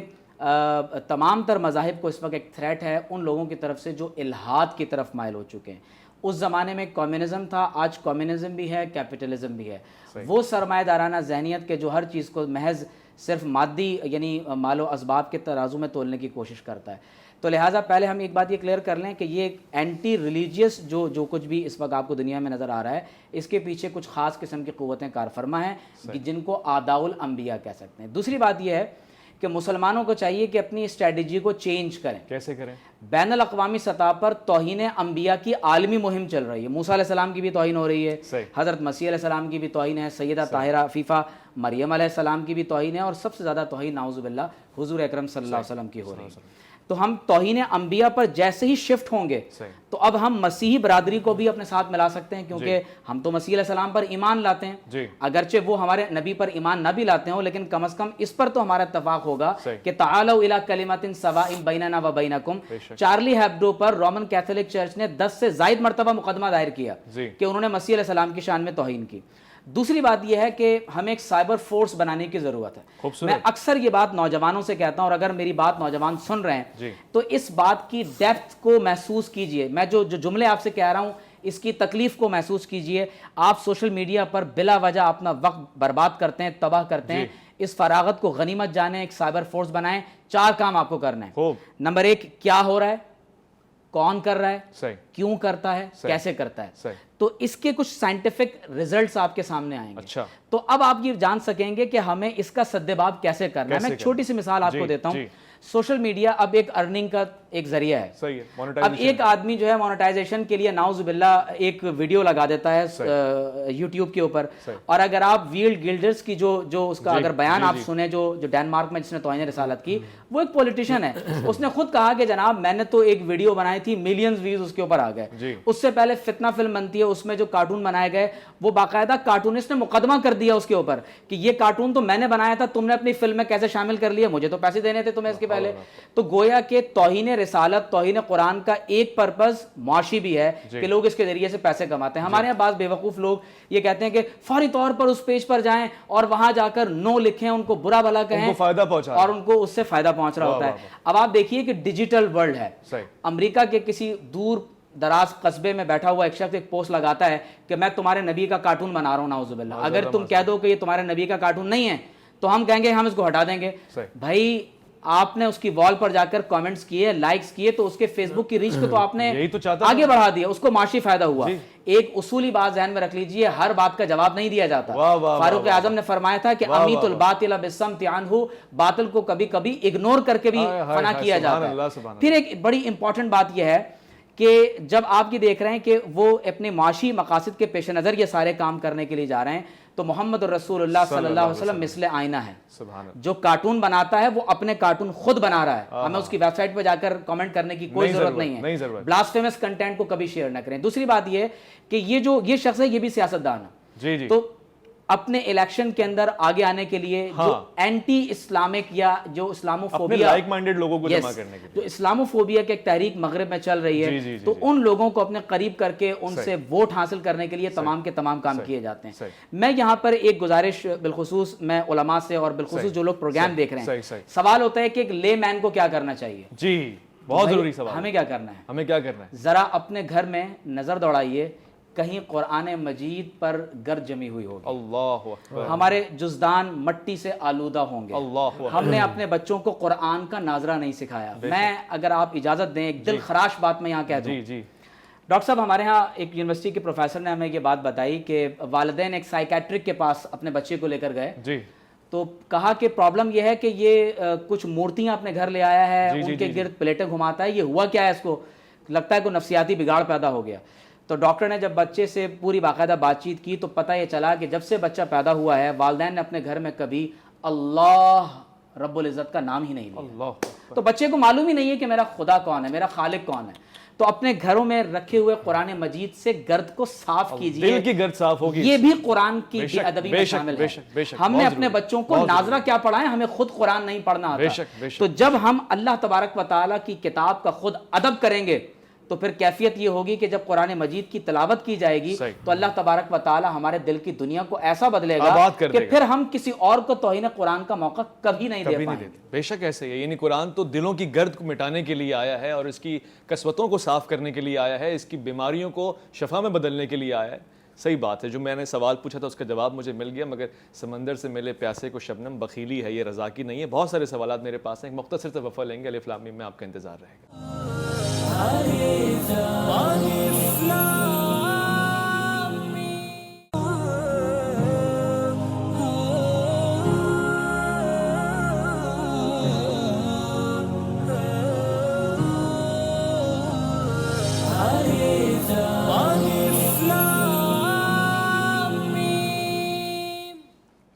تمام تر مذاہب کو اس وقت ایک تھریٹ ہے ان لوگوں کی طرف سے جو الحاد کی طرف مائل ہو چکے ہیں. اس زمانے میں کمیونزم تھا, آج کمیونزم بھی ہے, کیپٹلزم بھی ہے. وہ سرمایہ دارانہ ذہنیت کے جو ہر چیز کو محض صرف مادی یعنی مال و اسباب کے ترازو میں تولنے کی کوشش کرتا ہے. تو لہٰذا پہلے ہم ایک بات یہ کلیئر کر لیں کہ یہ ایک اینٹی ریلیجیس جو کچھ بھی اس وقت آپ کو دنیا میں نظر آ رہا ہے, اس کے پیچھے کچھ خاص قسم کی قوتیں کار فرما ہیں جن کو اعداء الانبیاء کہہ سکتے ہیں. دوسری بات یہ ہے کہ مسلمانوں کو چاہیے کہ اپنی اسٹریٹجی کو چینج کریں. کیسے کریں؟ بین الاقوامی سطح پر توہین انبیاء کی عالمی مہم چل رہی ہے. موسیٰ علیہ السلام کی بھی توہین ہو رہی ہے, حضرت مسیح علیہ السلام کی بھی توہین ہے, سیدہ طاہرہ عفیفہ مریم علیہ السلام کی بھی توہین ہے, اور سب سے زیادہ توہین نعوذ باللہ حضور اکرم صلی اللہ علیہ وسلم کی ہو رہی ہے. تو ہم توہین انبیاء پر جیسے ہی شفٹ ہوں گے تو اب ہم مسیحی برادری کو بھی اپنے ساتھ ملا سکتے ہیں, کیونکہ ہم تو مسیح علیہ السلام پر ایمان لاتے ہیں, اگرچہ وہ ہمارے نبی پر ایمان نہ بھی لاتے ہوں, لیکن کم از کم اس پر تو ہمارا اتفاق ہوگا کہ تعالوا الی کلمۃ سواء بیننا و بینکم. چارلی ہیبڈو پر رومن کیتھولک چرچ نے 10 سے زائد مرتبہ مقدمہ دائر کیا کہ انہوں نے مسیح علیہ السلام کی شان میں توہین کی. دوسری بات یہ ہے کہ ہمیں ایک سائبر فورس بنانے کی ضرورت ہے. میں اکثر یہ بات نوجوانوں سے کہتا ہوں, اور اگر میری بات نوجوان سن رہے ہیں تو اس بات کی ڈیپتھ کو محسوس کیجئے. میں جو جملے آپ سے کہہ رہا ہوں اس کی تکلیف کو محسوس کیجئے. آپ سوشل میڈیا پر بلا وجہ اپنا وقت برباد کرتے ہیں, تباہ کرتے ہیں. اس فراغت کو غنیمت جانیں, ایک سائبر فورس بنائیں. 4 کام آپ کو کرنا ہے. نمبر 1, کیا ہو رہا ہے, کون کر رہا ہے, کیوں کرتا ہے, کیسے کرتا ہے. تو اس کے کچھ سائنٹیفک ریزلٹس آپ کے سامنے آئیں گے. تو اب آپ یہ جان سکیں گے کہ ہمیں اس کا سدباب کیسے کرنا ہے. میں ایک چھوٹی سی مثال آپ کو دیتا ہوں. سوشل میڈیا اب ایک ارننگ کا ایک ذریعہ ہے. اب ایک آدمی جو ہے مونیٹائزیشن کے لیے نعوذ باللہ ایک ویڈیو لگا دیتا ہے یوٹیوب کے اوپر, اور اگر آپ ویلڈ گلڈرز کی جو اس کا اگر بیان آپ سنیں, جو ڈینمارک میں جس نے توہین رسالت کی, وہ ایک پولیٹیشین ہے. اس نے خود کہا کہ جناب میں نے تو ایک ویڈیو بنائی تھی, ملینز ویوز اس کے اوپر آ گئے. اس سے پہلے فتنہ فلم بنتی ہے, اس میں جو کارٹون بنائے گئے وہ باقاعدہ کارٹونسٹ نے مقدمہ کر دیا اس کے اوپر کہ یہ کارٹون تو میں نے بنایا تھا, تم نے اپنی فلم میں کیسے شامل کر لیا, مجھے تو پیسے دینے تھے تمہیں اس کے پہلے. تو گویا کہ توہین رسالت, توہین قرآن کا ایک پرپز معاشی بھی ہے کہ لوگ اس کے ذریعے سے پیسے کماتے ہیں. ہمارے یہاں بعض بیوقوف لوگ یہ کہتے ہیں کہ فوری طور پر اس پیج پر جائیں اور وہاں جا کر نو لکھیں, ان کو برا بھلا کہیں, اور ان کو اس سے فائدہ پہنچ رہا ہوتا ہے. اب آپ دیکھیے کہ ڈیجیٹل ورلڈ ہے. امریکہ کے کسی دور دراز قصبے میں بیٹھا ہوا ایک شخص ایک پوسٹ لگاتا ہے کہ میں تمہارے نبی کا کارٹون بنا رہا ہوں نعوذ باللہ. اگر تم کہہ دو کہ یہ تمہارے نبی کا کارٹون نہیں ہے تو ہم کہیں گے ہم اس کو ہٹا دیں گے. بھائی آپ نے اس کی وال پر جا کر کامنٹس کیے, لائکس کیے, تو اس کے فیس بک کی ریچ کو تو آپ نے آگے بڑھا دیا, اس کو معاشی فائدہ ہوا. ایک اصولی بات ذہن میں رکھ لیجئے, ہر بات کا جواب نہیں دیا جاتا. فاروق اعظم نے فرمایا تھا کہ امیت الباطل بالصمت عنہ, باطل کو کبھی کبھی اگنور کر کے بھی فنا کیا جاتا ہے. پھر ایک بڑی امپورٹنٹ بات یہ ہے کہ جب آپ یہ دیکھ رہے ہیں کہ وہ اپنے معاشی مقاصد کے پیش نظر یہ سارے کام کرنے کے لیے جا رہے ہیں, تو محمد الرسول اللہ صلی اللہ علیہ وسلم مثل آئینہ ہے. جو کارٹون بناتا ہے وہ اپنے کارٹون خود بنا رہا ہے, ہمیں اس کی ویب سائٹ پہ جا کر کامنٹ کرنے کی کوئی ضرورت نہیں ہے. بلاسفیمس کنٹینٹ کو کبھی شیئر نہ کریں. دوسری بات یہ کہ یہ شخص ہے, یہ بھی سیاستدان ہے. تو اپنے الیکشن کے اندر آگے آنے کے لیے جو اینٹی اسلامک یا جو اسلاموفوبیا, لائک مائنڈیڈ لوگوں کو جمع کرنے کے لیے, جو اسلاموفوبیا کی ایک تحریک مغرب میں چل رہی ہے, تو ان لوگوں کو اپنے قریب کر کے ان سے ووٹ حاصل کرنے کے لیے تمام کے تمام کام کیے جاتے ہیں. میں یہاں پر ایک گزارش بالخصوص میں علماء سے اور بالخصوص جو لوگ پروگرام دیکھ رہے ہیں, سوال ہوتا ہے کہ ایک لے مین کو کیا کرنا چاہیے. جی بہت ضروری سوال. ہمیں کیا کرنا ہے, ہمیں کیا کرنا ہے, ذرا اپنے گھر میں نظر دوڑائیے, کہیں قرآن مجید پر گرد جمی ہوئی ہوگی. اللہ اکبر. ہمارے جزدان مٹی سے آلودہ ہوں گے. اللہ ہم نے اپنے بچوں کو قرآن کا ناظرہ نہیں سکھایا. میں اگر آپ اجازت دیں ایک دل خراش بات میں یہاں کہہ دوں. ڈاکٹر صاحب, ہمارے ہاں ایک یونیورسٹی کے پروفیسر نے ہمیں یہ بات بتائی کہ والدین ایک سائیکیٹرک کے پاس اپنے بچے کو لے کر گئے, تو کہا کہ پرابلم یہ ہے کہ یہ کچھ مورتیاں اپنے گھر لے آیا ہے، ان کے گرد پلیٹیں گھماتا ہے، یہ ہوا کیا ہے، اس کو لگتا ہے کوئی نفسیاتی بگاڑ پیدا ہو گیا. تو ڈاکٹر نے جب بچے سے پوری باقاعدہ بات چیت کی تو پتہ یہ چلا کہ جب سے بچہ پیدا ہوا ہے والدین نے اپنے گھر میں کبھی اللہ رب العزت کا نام ہی نہیں لیا. تو بچے کو معلوم ہی نہیں ہے کہ میرا خدا کون ہے، میرا خالق کون ہے. تو اپنے گھروں میں رکھے ہوئے قرآن مجید سے گرد کو صاف کیجیے، دل کی گرد صاف ہوگی. یہ بھی قرآن کی بے ادبی میں شامل ہے. ہم نے اپنے بچوں کو ناظرہ کیا پڑھائیں، ہمیں خود قرآن نہیں پڑھنا آتا. تو جب ہم اللہ تبارک و تعالیٰ کی کتاب کا خود ادب کریں گے تو پھر کیفیت یہ ہوگی کہ جب قرآن مجید کی تلاوت کی جائے گی تو اللہ تبارک و تعالیٰ ہمارے دل کی دنیا کو ایسا بدلے گا کہ پھر ہم کسی اور کو توہین قرآن کا موقع کبھی نہیں دے پائیں گے. بے شک ایسے ہی ہے. یعنی قرآن تو دلوں کی گرد کو مٹانے کے لیے آیا ہے اور اس کی قسوتوں کو صاف کرنے کے لیے آیا ہے، اس کی بیماریوں کو شفا میں بدلنے کے لیے آیا ہے. صحیح بات ہے. جو میں نے سوال پوچھا تھا اس کا جواب مجھے مل گیا، مگر سمندر سے ملے پیاسے کو شبنم بخیلی ہے، یہ رضا کی نہیں ہے. بہت سارے سوالات میرے پاس ہیں، ایک مختصر سے وقفہ لیں گے، الف لام میم میں آپ کا انتظار رہے گا.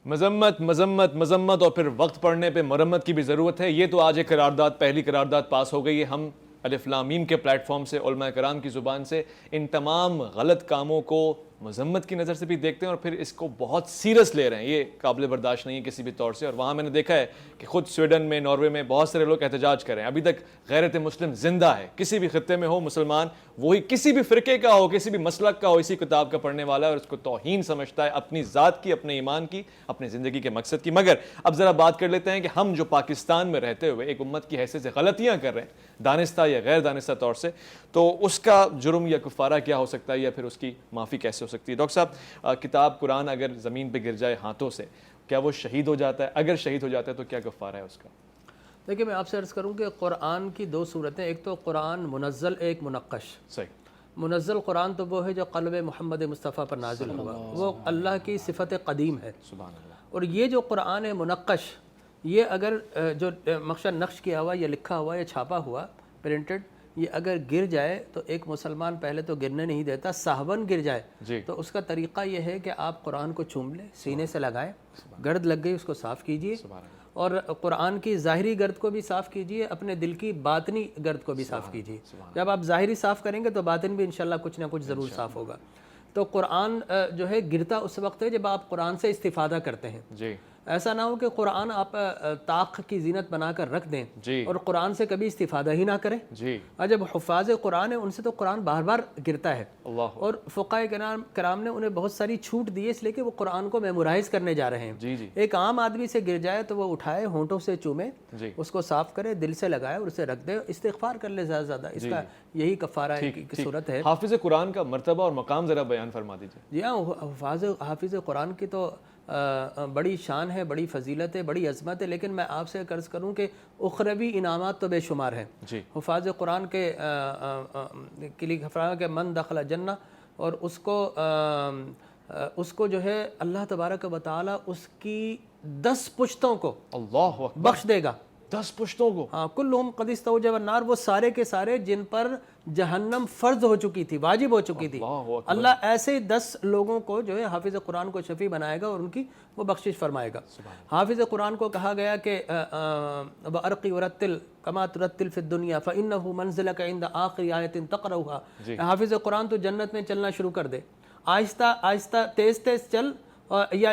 مذمت مذمت مذمت اور پھر وقت پڑنے پہ مرمت کی بھی ضرورت ہے. یہ تو آج ایک قرارداد، پہلی قرارداد پاس ہو گئی ہے. ہم الف لام میم کے پلیٹ فارم سے، علماء کرام کی زبان سے ان تمام غلط کاموں کو مذمت کی نظر سے بھی دیکھتے ہیں اور پھر اس کو بہت سیریس لے رہے ہیں. یہ قابل برداشت نہیں ہے کسی بھی طور سے. اور وہاں میں نے دیکھا ہے کہ خود سویڈن میں، ناروے میں بہت سارے لوگ احتجاج کر رہے ہیں. ابھی تک غیرت مسلم زندہ ہے. کسی بھی خطے میں ہو مسلمان، وہی کسی بھی فرقے کا ہو، کسی بھی مسلک کا ہو، اسی کتاب کا پڑھنے والا ہے اور اس کو توہین سمجھتا ہے اپنی ذات کی، اپنے ایمان کی، اپنی زندگی کے مقصد کی. مگر اب ذرا بات کر لیتے ہیں کہ ہم جو پاکستان میں رہتے ہوئے ایک امت کی حیثیت سے غلطیاں کر رہے ہیں، دانستہ یا غیر دانستہ طور سے، تو اس کا جرم یا کفارہ کیا ہو سکتا ہے یا پھر اس کی معافی کیسے ہو سکتی ہے؟ ڈاکٹر صاحب، کتاب قرآن اگر زمین پہ گر جائے ہاتھوں سے، کیا وہ شہید ہو جاتا ہے؟ اگر شہید ہو جاتا ہے تو کیا کفارہ ہے اس کا؟ دیکھیں، میں آپ سے عرض کروں کہ قرآن کی دو صورتیں، ایک تو قرآن منزل، ایک منقش. صحیح. منزل قرآن تو وہ ہے جو قلب محمد مصطفیٰ پر نازل ہوا، وہ اللہ کی صفت قدیم ہے. سبحان اللہ. اور یہ جو قرآن منقش، یہ اگر جو نقش کیا ہوا یا لکھا ہوا یا چھاپا ہوا پرنٹڈ، یہ اگر گر جائے تو ایک مسلمان پہلے تو گرنے نہیں دیتا. صاحباً گر جائے تو اس کا طریقہ یہ ہے کہ آپ قرآن کو چوم لیں، سینے سے لگائیں، گرد لگ گئی اس کو صاف کیجئے، اور قرآن کی ظاہری گرد کو بھی صاف کیجئے، اپنے دل کی باطنی گرد کو بھی صاف کیجئے. جب آپ ظاہری صاف کریں گے تو باطن بھی انشاءاللہ کچھ نہ کچھ ضرور صاف ہوگا. تو قرآن جو ہے گرتا اس وقت ہے جب آپ قرآن سے استفادہ کرتے ہیں. ایسا نہ ہو کہ قرآن آپ طاق کی زینت بنا کر رکھ دیں اور قرآن سے کبھی استفادہ ہی نہ کریں. اور جب حفاظ قرآن ہیں ان سے تو قرآن بار بار گرتا ہے، اور فقہاء کرام نے انہیں بہت ساری چھوٹ دی ہے اس لیے کہ وہ قرآن کو میمورائز کرنے جا رہے ہیں. ایک عام آدمی سے گر جائے تو وہ اٹھائے، ہونٹوں سے چومے، اس کو صاف کرے، دل سے لگائے اور اسے رکھ دے، استغفار کر لے زیادہ زیادہ. اس کا یہی کفارہ کی صورت ہے. حافظ قرآن کا مرتبہ اور مقام ذرا بیان فرما دیجیے. جی ہاں، حافظ قرآن کی تو بڑی شان ہے، بڑی فضیلت ہے، بڑی عظمت ہے. لیکن میں آپ سے عرض کروں کہ اخروی انعامات تو بے شمار ہیں. حفاظ قرآن کے لیے من دخل جنہ، اور اس کو جو ہے اللہ تبارک و تعالی اس کی 10 پشتوں کو بخش دے گا. 10 پشتوں کو؟ ہاں. کلہم قد استوجب النار، وہ سارے کے سارے جن پر جہنم فرض ہو چکی تھی، واجب ہو چکی تھی. اللہ ایسے 10 لوگوں کو جو ہے حافظ قرآن کو شفیع بنائے گا اور ان کی وہ بخشش فرمائے گا. حافظ قرآن کو کہا گیا کہ وَأَرْقِ وَرَتِّلْ كَمَا تُرَتِّلْ فِي الدُّنْيَا فَإِنَّهُ مَنْزِلَكَ عِنْدَ آخِرِ آیَةٍ تَقْرَؤُهَا. حافظ قرآن تو جنت میں چلنا شروع کر دے، آہستہ آہستہ تیز تیز چل، یا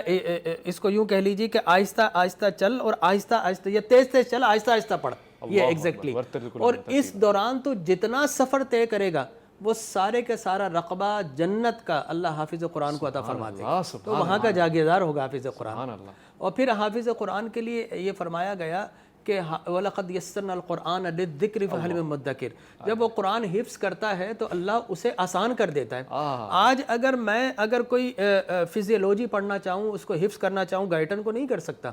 اس کو یوں کہہ لیجیے کہ آہستہ آہستہ چل اور آہستہ آہستہ، یا تیز تیز چل آہستہ آہستہ پڑھ. یہ ایگزیکٹلی. اور اس دوران تو جتنا سفر طے کرے گا وہ سارے کا سارا رقبہ جنت کا اللہ حافظ قرآن کو عطا فرما دے گا، تو وہاں کا جاگیردار ہوگا حافظ قرآن. اور پھر حافظ قرآن کے لیے یہ فرمایا گیا کہ وَلَقَدْ يَسَّرْنَا الْقُرْآنَ لِلذِّكْرِ فَهَلْ مِن مُدَّكِرٍ. جب وہ قرآن حفظ کرتا ہے تو اللہ اسے آسان کر دیتا ہے. آج اگر کوئی فزیولوجی پڑھنا چاہوں، اس کو حفظ کرنا چاہوں، گائٹن کو نہیں کر سکتا.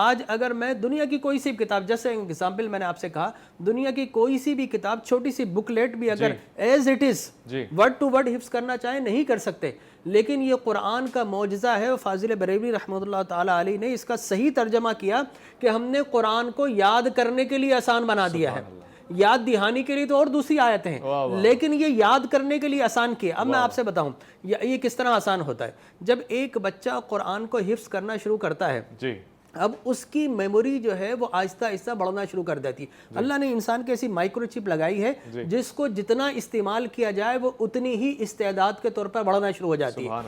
آج اگر میں دنیا کی کوئی سی کتاب، جیسے ایگزامپل میں نے آپ سے کہا، دنیا کی کوئی سی بھی کتاب، چھوٹی سی بک لیٹ بھی اگر as it is word to word حفظ کرنا چاہیں نہیں کر سکتے. لیکن یہ قرآن کا معجزہ ہے. فاضل بریلوی رحمۃ اللہ تعالیٰ علیہ نے اس کا صحیح ترجمہ کیا کہ ہم نے قرآن کو یاد کرنے کے لیے آسان بنا دیا ہے. یاد دہانی کے لیے تو اور دوسری آیتیں ہیں، لیکن یہ یاد کرنے کے لیے آسان کیا. اب میں آپ سے بتاؤں یہ کس طرح آسان ہوتا ہے. جب ایک بچہ قرآن کو حفظ کرنا شروع کرتا ہے، اب اس کی میموری جو ہے وہ آہستہ آہستہ بڑھنا شروع کر دیتی ہے. اللہ نے انسان کی ایسی مائکرو چپ لگائی ہے جس کو جتنا استعمال کیا جائے وہ اتنی ہی استعداد کے طور پر بڑھنا شروع ہو جاتی ہے.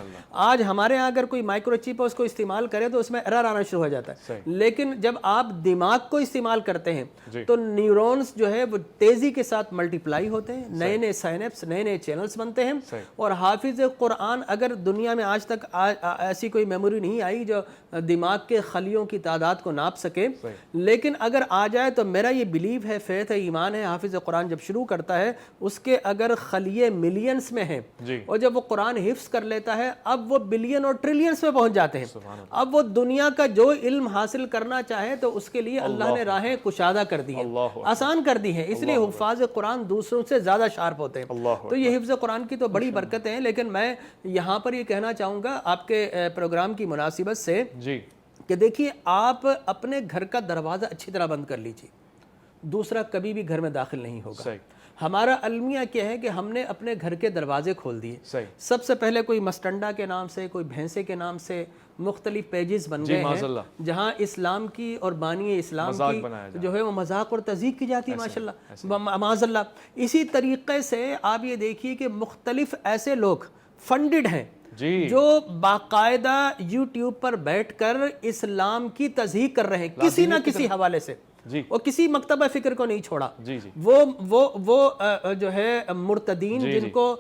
آج ہمارے ہاں اگر کوئی مائکرو چپ اس کو استعمال کرے تو اس میں ایرر آنا شروع ہو جاتا ہے. لیکن جب آپ دماغ کو استعمال کرتے ہیں تو نیورونز جو ہے وہ تیزی کے ساتھ ملٹیپلائی ہوتے ہیں، نئے نئے سائنپس، نئے نئے چینلز بنتے ہیں. اور حافظ قرآن اگر دنیا میں آج تک ایسی کوئی میموری نہیں آئی جو دماغ کے خلیوں کی تعداد کو ناپ سکے، لیکن اگر آ جائے تو میرا یہ بلیو ہے، فیتھ ہے، ایمان ہے، حافظ قرآن جب شروع کرتا ہے اس کے اگر خلیے ملینز میں ہیں اور جب وہ قرآن حفظ کر لیتا ہے اب وہ بلین اور ٹریلینز میں پہنچ جاتے ہیں. اب وہ دنیا کا جو علم حاصل کرنا چاہے تو اس کے لیے اللہ نے راہیں کشادہ کر دی ہیں، آسان کر دی ہیں. اس لیے حفاظ قرآن دوسروں سے زیادہ شارپ ہوتے ہیں. تو یہ حفظ قرآن کی تو بڑی برکتیں ہیں. لیکن میں یہاں پر یہ کہنا چاہوں گا آپ کے پروگرام کی مناسبت سے کہ دیکھیے آپ اپنے گھر کا دروازہ اچھی طرح بند کر لیجیے، دوسرا کبھی بھی گھر میں داخل نہیں ہوگا. ہمارا المیہ کیا ہے کہ ہم نے اپنے گھر کے دروازے کھول دیے. سب سے پہلے کوئی مسٹنڈا کے نام سے، کوئی بھینسے کے نام سے مختلف پیجز بن گئے ہیں جہاں اسلام کی اور بانی اسلام کی جو ہے وہ مذاق اور تذیق کی جاتی ہے. ماشاءاللہ معاذ اللہ. اسی طریقے سے آپ یہ دیکھیے کہ مختلف ایسے لوگ فنڈڈ ہیں جو باقاعدہ یوٹیوب پر بیٹھ کر اسلام کی تذہیق کر رہے ہیں کسی نہ کسی حوالے سے. وہ کسی مکتبہ فکر کو نہیں چھوڑا. وہ جو ہے مرتدین جن کو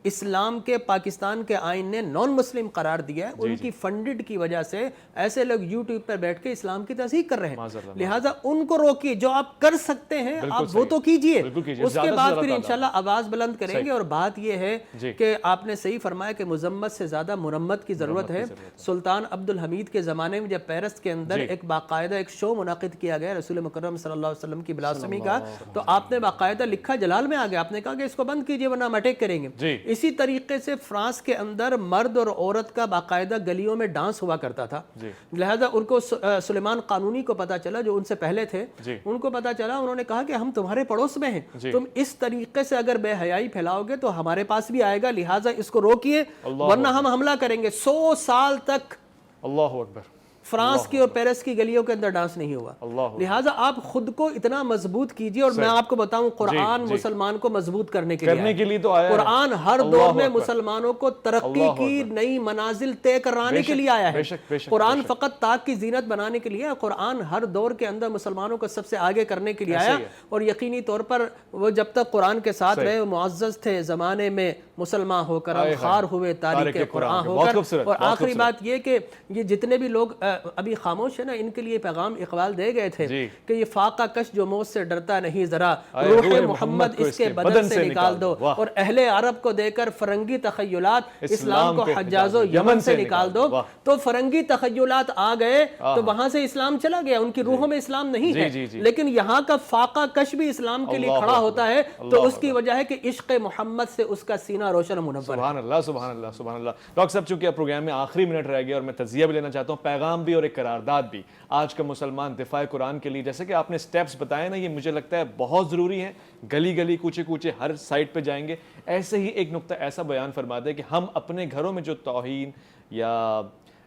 اسلام کے پاکستان کے آئین نے نان مسلم قرار دیا ہے، ان کی فنڈڈ کی وجہ سے ایسے لوگ یوٹیوب پر بیٹھ کے اسلام کی تذہیق کر رہے ہیں. لہٰذا ان کو روکیے، جو آپ کر سکتے ہیں آپ وہ تو کیجئے. اس کے بعد پھر انشاءاللہ آواز بلند کریں گے. اور بات یہ ہے کہ آپ نے صحیح فرمایا کہ مذمت سے زیادہ مرمت کی ضرورت ہے. سلطان عبد الحمید کے زمانے میں جب پیرس کے اندر ایک باقاعدہ ایک شو منعقد کیا گیا رسول مکرم صلی اللہ علیہ وسلم کی بلاسمی کا، تو آپ نے باقاعدہ لکھا، جلال میں آ گیا، آپ نے کہا کہ اس کو بند کیجئے ورنہ ہم اٹیک کریں گے. اسی طریقے سے فرانس کے اندر مرد اور عورت کا باقاعدہ گلیوں میں ڈانس ہوا کرتا تھا. لہذا ان کو سلیمان قانونی کو پتا چلا جو ان سے پہلے تھے، ان کو پتا چلا، انہوں نے کہا کہ ہم تمہارے پڑوس میں ہیں، تم اس طریقے سے اگر بے حیائی پھیلاؤ گے تو ہمارے پاس بھی آئے گا، لہٰذا اس کو روکیے ورنہ ہم حملہ کریں گے. 100 سال تک اللہ اکبر فرانس کی اور پیرس کی گلیوں کے اندر ڈانس نہیں ہوا. لہٰذا آپ خود کو اتنا مضبوط کیجئے. اور میں آپ کو بتاؤں قرآن مسلمان کو مضبوط کرنے کے لیے تو آیا ہے. قرآن ہر دور میں مسلمانوں کو ترقی کی نئی منازل طے کرانے کے لیے آیا ہے. قرآن فقط طاق کی زینت بنانے کے لیے، قرآن ہر دور کے اندر مسلمانوں کو سب سے آگے کرنے کے لیے آیا. اور یقینی طور پر وہ جب تک قرآن کے ساتھ رہے وہ معزز تھے زمانے میں، مسلمان ہو کر خار ہوئے تاریخ قرآن ہو کر. اور آخری بات یہ کہ یہ جتنے بھی لوگ ابھی خاموش ہے نا، ان کے لیے پیغام اقبال دے گئے تھے کہ یہ فاقہ کش جو موت سے ڈرتا نہیں ذرا، روح محمد اس کے بدن سے نکال دو. اور اہل عرب کو دے کر فرنگی تخیلات اسلام کو حجاز و یمن سے نکال دو. تو فرنگی تخیلات آ گئے تو وہاں سے اسلام چلا گیا، ان کی روحوں میں اسلام نہیں ہے. لیکن یہاں کا فاقہ کش بھی اسلام کے لیے کھڑا ہوتا ہے تو اس کی وجہ ہے کہ عشق محمد سے اس کا سینہ روشن و منور. سبحان اللہ سبحان اللہ سبحان اللہ. ڈاکٹر صاحب چونکہ پروگرام میں آخری منٹ رہ گیا اور میں تجزیہ بھی لینا چاہتا ہوں، پیغام بھی اور ایک قرارداد بھی آج کا مسلمان دفاع قرآن کے لیے، جیسے کہ آپ نے سٹیپس بتائے نا، یہ مجھے لگتا ہے بہت ضروری ہے. گلی گلی کوچے کوچے ہر سائٹ پہ جائیں گے. ایسے ہی ایک نقطہ ایسا بیان فرما دیں کہ ہم اپنے گھروں میں جو توہین یا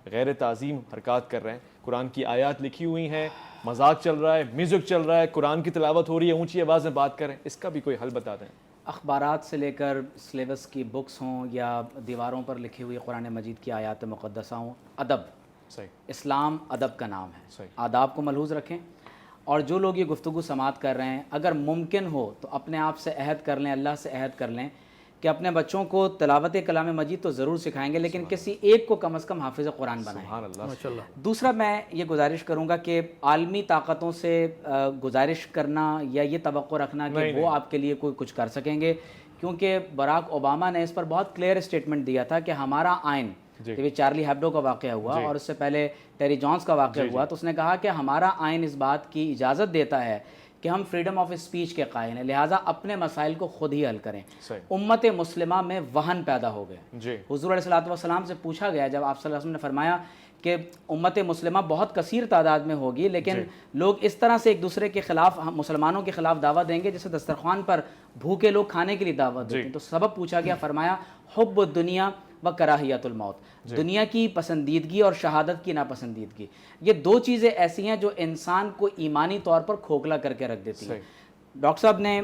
غیر تعظیم حرکات کر رہے ہیں، قرآن کی آیات لکھی ہوئی ہیں، مذاق چل رہا ہے، میوزک چل رہا ہے، قرآن کی تلاوت ہو رہی ہے، اونچی آواز میں بات کریں، اس کا بھی کوئی حل بتا دیں. اخبارات سے لے کر سلیبس کی بکس ہوں یا دیواروں پر لکھی ہوئی قرآن مجید کی آیات مقدسہ ہوں، ادب، اسلام ادب کا نام ہے. آداب کو ملحوظ رکھیں. اور جو لوگ یہ گفتگو سماعت کر رہے ہیں، اگر ممکن ہو تو اپنے آپ سے عہد کر لیں، اللہ سے عہد کر لیں کہ اپنے بچوں کو تلاوت کلام مجید تو ضرور سکھائیں گے، لیکن کسی ایک کو کم از کم حافظ قرآن بنائیں. دوسرا میں یہ گزارش کروں گا کہ عالمی طاقتوں سے گزارش کرنا یا یہ توقع رکھنا کہ وہ آپ کے لیے کوئی کچھ کر سکیں گے، کیونکہ براک اوباما نے اس پر بہت کلیئر اسٹیٹمنٹ دیا تھا کہ ہمارا آئین جب یہ چارلی ہیبڈو کا واقعہ ہوا اور اس سے پہلے ٹیری جونز کا واقعہ ہوا تو اس نے کہا کہ ہمارا آئین اس بات کی اجازت دیتا ہے کہ ہم فریڈم آف اسپیچ کے قائل ہیں، لہٰذا اپنے مسائل کو خود ہی حل کریں۔ امت مسلمہ میں وہن پیدا ہو گئے۔ حضور علیہ الصلوۃ والسلام سے پوچھا گیا جب آپ صلی اللہ علیہ وسلم نے فرمایا کہ امت مسلمہ بہت کثیر تعداد میں ہوگی لیکن لوگ اس طرح سے ایک دوسرے کے خلاف، مسلمانوں کے خلاف دعوت دیں گے جیسے دسترخوان پر بھوکے لوگ کھانے کے لیے دعوت دیتے ہیں، تو سبب پوچھا گیا، فرمایا حب الدنیا و کراہیت الموت، دنیا کی پسندیدگی اور شہادت کی ناپسندیدگی۔ یہ دو چیزیں ایسی ہیں جو انسان کو ایمانی طور پر کھوکھلا کر کے رکھ دیتی ہیں۔ ڈاکٹر صاحب نے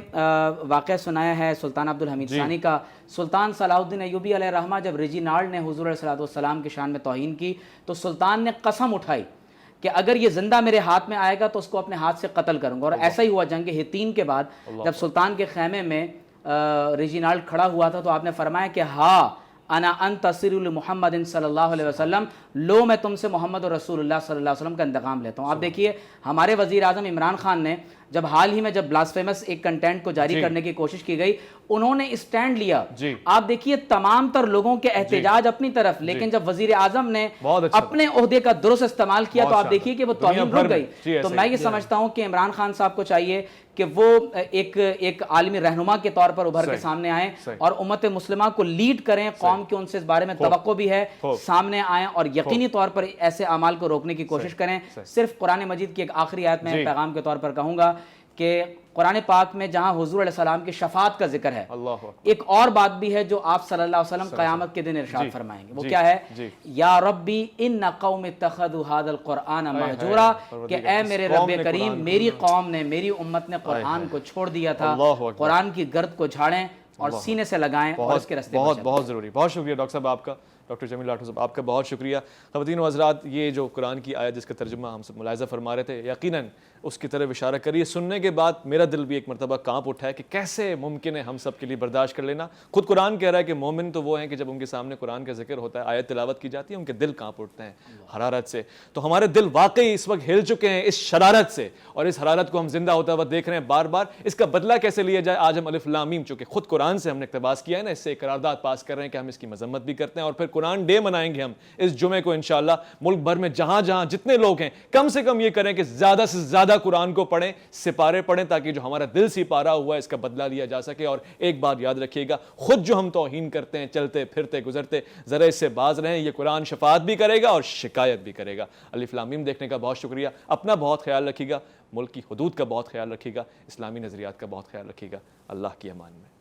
واقعہ سنایا ہے سلطان عبد الحمید ثانی کا۔ سلطان صلاح الدین ایوبی علیہ الرحمہ جب ریجینالڈ نے حضور علیہ الصلوۃ والسلام کی شان میں توہین کی تو سلطان نے قسم اٹھائی کہ اگر یہ زندہ میرے ہاتھ میں آئے گا تو اس کو اپنے ہاتھ سے قتل کروں گا، اور ایسا ہی ہوا۔ جنگ ہتین کے بعد جب سلطان کے خیمے میں ریجینالڈ کھڑا ہوا تھا تو آپ نے فرمایا کہ ہاں انا انتصر لمحمد صلی اللہ علیہ وسلم، لو میں تم سے محمد رسول اللہ صلی اللہ علیہ وسلم کا انتقام لیتا ہوں۔ آپ دیکھیے ہمارے وزیر اعظم عمران خان نے جب حال ہی میں جب بلاسفیمس ایک کنٹینٹ کو جاری کرنے کی کوشش کی گئی، انہوں نے اسٹینڈ لیا۔ آپ دیکھیے تمام تر لوگوں کے احتجاج اپنی طرف، لیکن جب وزیر اعظم نے اپنے عہدے کا درست استعمال کیا تو آپ دیکھیے کہ وہ توہین رک گئی۔ تو میں یہ سمجھتا ہوں کہ عمران خان صاحب کو چاہیے کہ وہ ایک عالمی رہنما کے طور پر ابھر کے سامنے آئیں اور امت مسلمہ کو لیڈ کریں، قوم کی ان سے اس بارے میں توقع بھی ہے، سامنے آئیں اور یقینی طور پر ایسے اعمال کو روکنے کی کوشش کریں۔ صرف قرآن مجید کی ایک آخری آیت میں پیغام کے طور پر کہوں گا کہ قرآن پاک میں جہاں حضور علیہ السلام کی شفاعت کا ذکر ہے، ایک اور بات بھی ہے جو آپ صلی اللہ علیہ وسلم قیامت کے دن ارشاد فرمائیں گے، وہ کیا ہے؟ یا ربی ان قوم اتخذوا ھذا القرآن مہجورا، کہ اے میرے رب کریم میری قوم نے، میری امت نے قرآن کو چھوڑ دیا تھا، قرآن کی گرد کو جھاڑیں اور سینے سے لگائیں اور اس کے راستے بہت بہت ضروری۔ بہت شکریہ ڈاکٹر صاحب آپ کا، ڈاکٹر جمیل لاٹھو صاحب آپ کا بہت شکریہ۔ خواتین و حضرات، یہ جو قرآن کی آیت جس کا ترجمہ ہم سب ملاحظہ فرما رہے تھے، یقیناً اس کی طرف اشارہ کریے۔ سننے کے بعد میرا دل بھی ایک مرتبہ کانپ اٹھا ہے کہ کیسے ممکن ہے ہم سب کے لیے برداشت کر لینا۔ خود قرآن کہہ رہا ہے کہ مومن تو وہ ہیں کہ جب ان کے سامنے قرآن کا ذکر ہوتا ہے، آیت تلاوت کی جاتی ہے، ان کے دل کانپ اٹھتے ہیں حرارت سے۔ تو ہمارے دل واقعی اس وقت ہل چکے ہیں اس شرارت سے، اور اس حرارت کو ہم زندہ ہوتا ہوا دیکھ رہے ہیں بار بار۔ اس کا بدلہ کیسے لیا جائے؟ آج ہم الف لام میم، چونکہ خود قرآن سے ہم نے اقتباس کیا ہے نا، اس سے ایک قرارداد پاس کر رہے ہیں کہ ہم اس کی مذمت بھی کرتے ہیں، اور پھر قرآن ڈے منائیں گے ہم اس جمعے کو انشاءاللہ۔ ملک بھر میں جہاں جہاں جتنے لوگ ہیں کم سے کم یہ کریں کہ زیادہ سے زیادہ قرآن کو پڑھیں، سپارے پڑھیں، تاکہ جو ہمارا دل سپارا ہوا ہے اس کا بدلہ لیا جا سکے۔ اور ایک بات یاد رکھیے گا، خود جو ہم توہین کرتے ہیں چلتے پھرتے گزرتے، ذرا اس سے باز رہیں، یہ قرآن شفاعت بھی کرے گا اور شکایت بھی کرے گا۔ الف لام میم دیکھنے کا بہت شکریہ۔ اپنا بہت خیال رکھیے گا، ملک کی حدود کا بہت خیال رکھیے گا، اسلامی نظریات کا بہت خیال رکھیے گا۔ اللہ کی امان میں۔